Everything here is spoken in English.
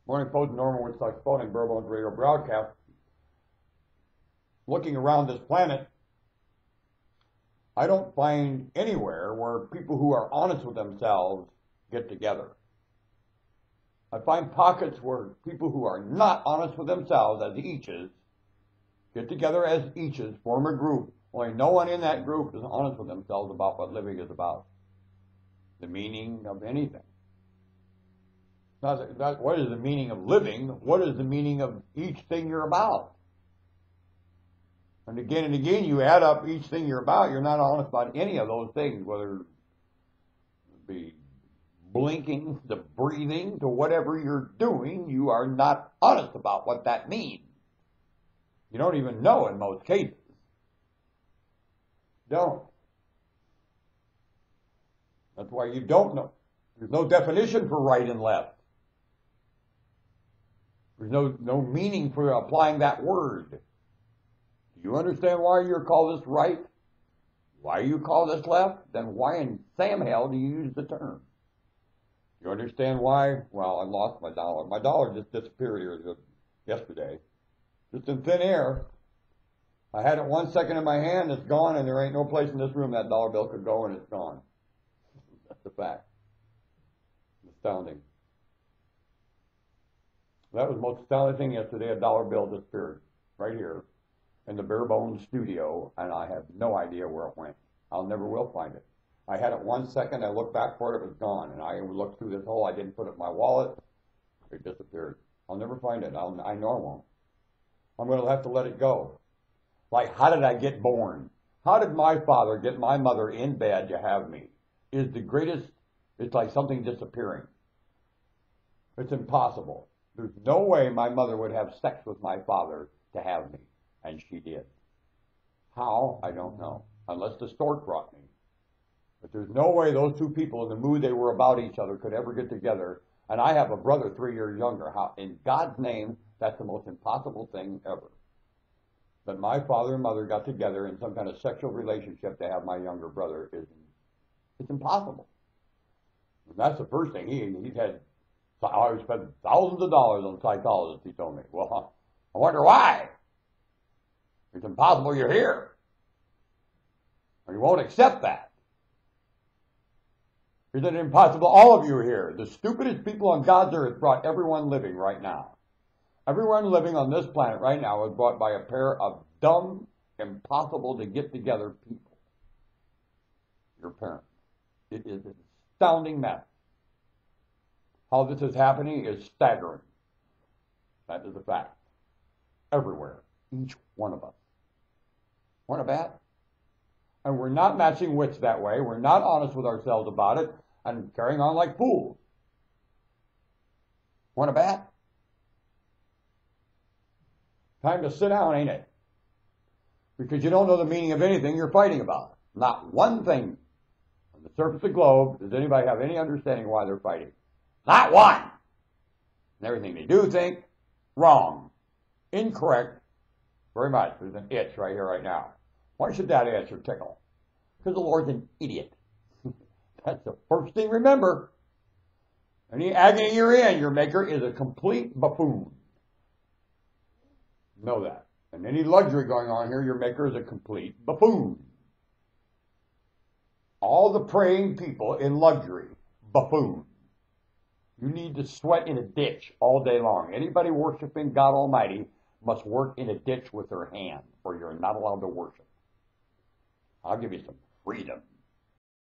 Morning Post Normal Woodstock Spalding, Barebones Radio broadcast. Looking around this planet, I don't find anywhere where people who are honest with themselves get together. I find pockets where people who are not honest with themselves as eaches get together as eaches, form a group. Only no one in that group is honest with themselves about what living is about, the meaning of anything. Not what is the meaning of living, what is the meaning of each thing you're about? And again, you add up each thing you're about, you're not honest about any of those things, whether it be blinking, to breathing, to whatever you're doing, you are not honest about what that means. You don't even know in most cases. Don't. That's why you don't know. There's no definition for right and left. There's no meaning for applying that word. Do you understand why you're called this right? Why you call this left? Then why in Sam hell do you use the term? You understand why? Well, I lost my dollar. My dollar just disappeared here yesterday. Just in thin air. I had it 1 second in my hand, it's gone, and there ain't no place in this room that dollar bill could go, and it's gone. That's a fact. Astounding. That was the most astounding thing yesterday. A dollar bill disappeared right here in the bare bones studio, and I have no idea where it went. I'll never will find it. I had it 1 second, I looked back for it, it was gone, and I looked through this hole, I didn't put it in my wallet, it disappeared. I'll never find it. I know I won't. I'm going to have to let it go. Like, how did I get born? How did my father get my mother in bed to have me? Is the greatest, it's like something disappearing. It's impossible. There's no way my mother would have sex with my father to have me, and she did. How? I don't know, unless the stork brought me. But there's no way those two people in the mood they were about each other could ever get together, and I have a brother 3 years younger. How, in God's name, that's the most impossible thing ever. That my father and mother got together in some kind of sexual relationship to have my younger brother it's impossible. And that's the first thing. He's had, I would spend thousands of dollars on psychologists, he told me. Well, I wonder why. It's impossible you're here. Or you won't accept that. Isn't it impossible all of you are here? The stupidest people on God's earth brought everyone living right now. Everyone living on this planet right now is brought by a pair of dumb, impossible to get together people. Your parents. It is an astounding mess. How this is happening is staggering. That is a fact. Everywhere. Each one of us. Want a bat? And we're not matching wits that way. We're not honest with ourselves about it and carrying on like fools. Want a bat? Time to sit down, ain't it? Because you don't know the meaning of anything you're fighting about. Not one thing on the surface of the globe does anybody have any understanding why they're fighting. Not one. And everything they do think, wrong, incorrect, very much. There's an itch right here, right now. Why should that itch or tickle? Because the Lord's an idiot. That's the first thing, remember. Any agony you're in, your maker is a complete buffoon. Know that. And any luxury going on here, your maker is a complete buffoon. All the praying people in luxury, buffoon. You need to sweat in a ditch all day long. Anybody worshiping God Almighty must work in a ditch with their hand, or you're not allowed to worship. I'll give you some freedom.